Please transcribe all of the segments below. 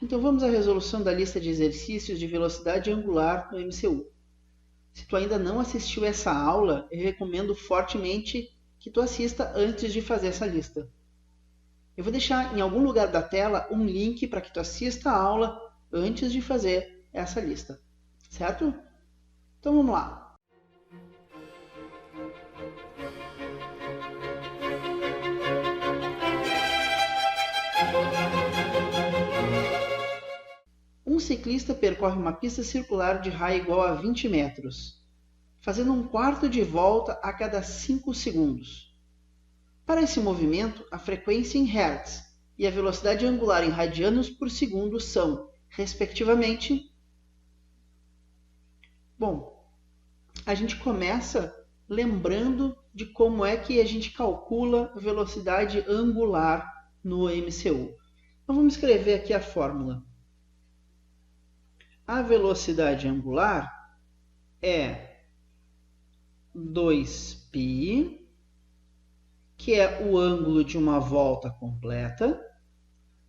Então vamos à resolução da lista de exercícios de velocidade angular no MCU. Se tu ainda não assistiu essa aula, eu recomendo fortemente que tu assista antes de fazer essa lista. Eu vou deixar em algum lugar da tela um link para que tu assista a aula antes de fazer essa lista, certo? Então vamos lá. Um ciclista percorre uma pista circular de raio igual a 20 metros, fazendo um quarto de volta a cada 5 segundos. Para esse movimento, a frequência em Hz e a velocidade angular em radianos por segundo são, respectivamente... Bom, a gente começa lembrando de como é que a gente calcula a velocidade angular no MCU. Então vamos escrever aqui a fórmula. A velocidade angular é 2π, que é o ângulo de uma volta completa,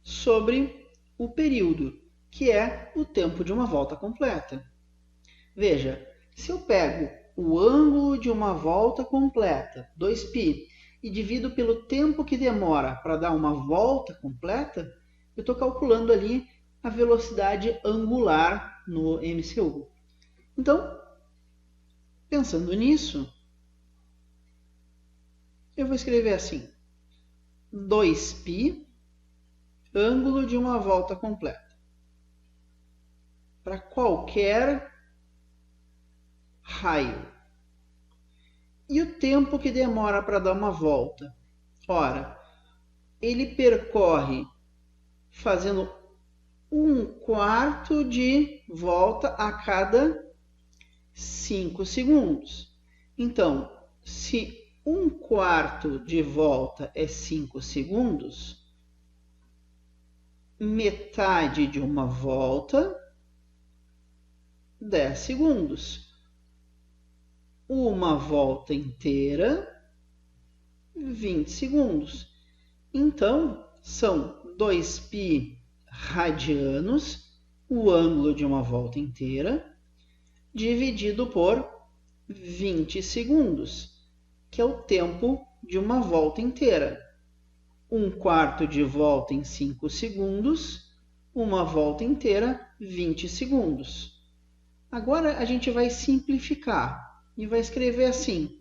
sobre o período, que é o tempo de uma volta completa. Veja, se eu pego o ângulo de uma volta completa, 2π, e divido pelo tempo que demora para dar uma volta completa, eu estou calculando ali a velocidade angular no MCU. Então, pensando nisso, eu vou escrever assim, 2π, ângulo de uma volta completa. Para qualquer raio. E o tempo que demora para dar uma volta? Ora, ele percorre fazendo um quarto de volta a cada 5 segundos. Então, se um quarto de volta é 5 segundos, metade de uma volta, 10 segundos. Uma volta inteira, 20 segundos. Então, são 2π radianos, o ângulo de uma volta inteira, dividido por 20 segundos, que é o tempo de uma volta inteira. Um quarto de volta em 5 segundos, uma volta inteira, 20 segundos. Agora a gente vai simplificar e vai escrever assim.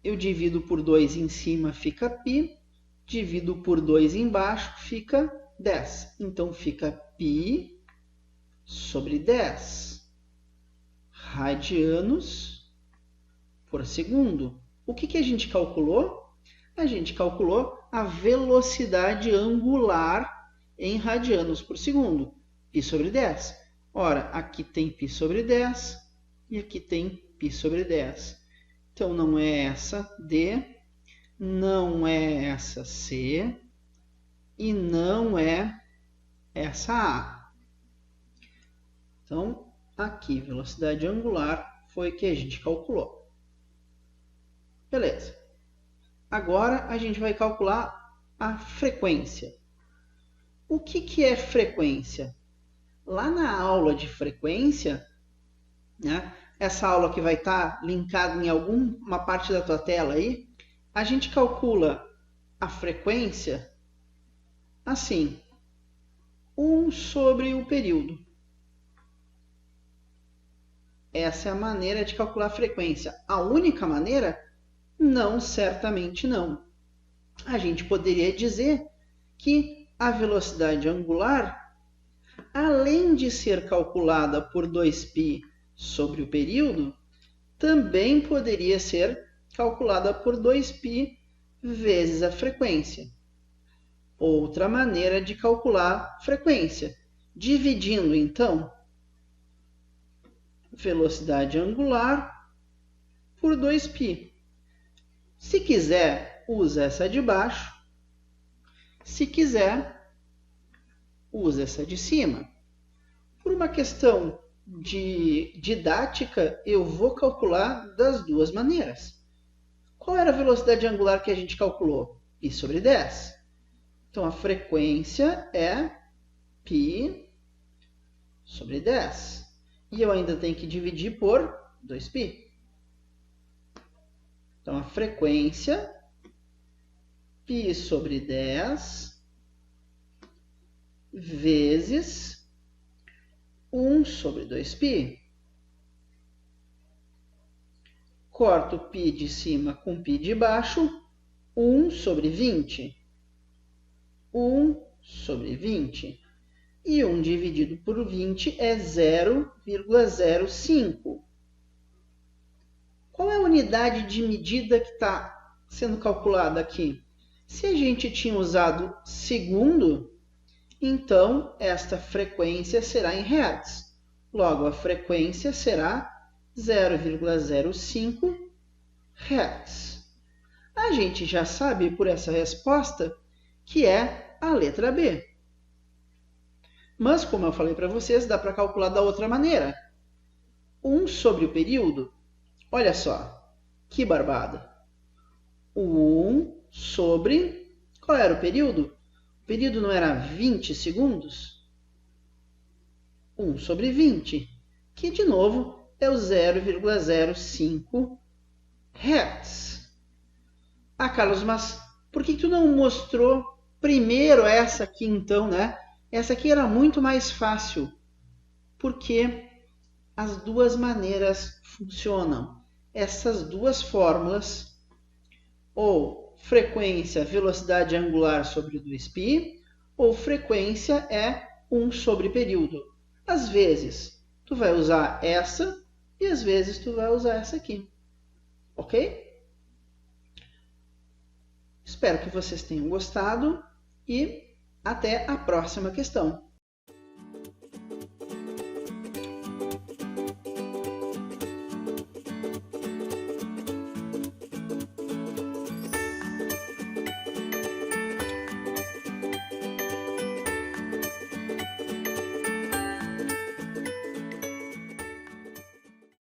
Eu divido por 2 em cima, fica π. Divido por 2 embaixo, fica 10. Então, fica π sobre 10 radianos por segundo. O que a gente calculou? A gente calculou a velocidade angular em radianos por segundo. Π sobre 10. Ora, aqui tem π sobre 10 e aqui tem π sobre 10. Então, não é essa D, não é essa C e não é essa A. Então, aqui, velocidade angular foi que a gente calculou. Beleza. Agora, a gente vai calcular a frequência. O que é frequência? Lá na aula de frequência, né, essa aula que vai estar linkada em alguma parte da tua tela aí, a gente calcula a frequência assim, 1 sobre o período. Essa é a maneira de calcular a frequência. A única maneira? Não, certamente não. A gente poderia dizer que a velocidade angular, além de ser calculada por 2π sobre o período, também poderia ser calculada por 2π vezes a frequência. Outra maneira de calcular frequência, dividindo, então, velocidade angular por 2π. Se quiser, usa essa de baixo. Se quiser, usa essa de cima. Por uma questão de didática, eu vou calcular das duas maneiras. Qual era a velocidade angular que a gente calculou? Π sobre 10. Então, a frequência é π sobre 10. E eu ainda tenho que dividir por 2π. Então, a frequência, π sobre 10, vezes 1 sobre 2π. Corto π de cima com π de baixo, 1 sobre 20. 1 sobre 20. E 1 dividido por 20 é 0,05. Qual é a unidade de medida que está sendo calculada aqui? Se a gente tinha usado segundo, então esta frequência será em hertz. Logo, a frequência será 0,05 hertz. A gente já sabe por essa resposta que é a letra B. Mas, como eu falei para vocês, dá para calcular da outra maneira. 1 sobre o período. Olha só, que barbada. 1 sobre... Qual era o período? O período não era 20 segundos? 1 sobre 20, que de novo é o 0,05 Hz. Ah, Carlos, mas por que tu não mostrou primeiro essa aqui então, né? Essa aqui era muito mais fácil, porque as duas maneiras funcionam. Essas duas fórmulas, ou frequência, velocidade angular sobre 2π, ou frequência é 1 sobre período. Às vezes, tu vai usar essa e às vezes tu vai usar essa aqui. Ok? Espero que vocês tenham gostado e até a próxima questão.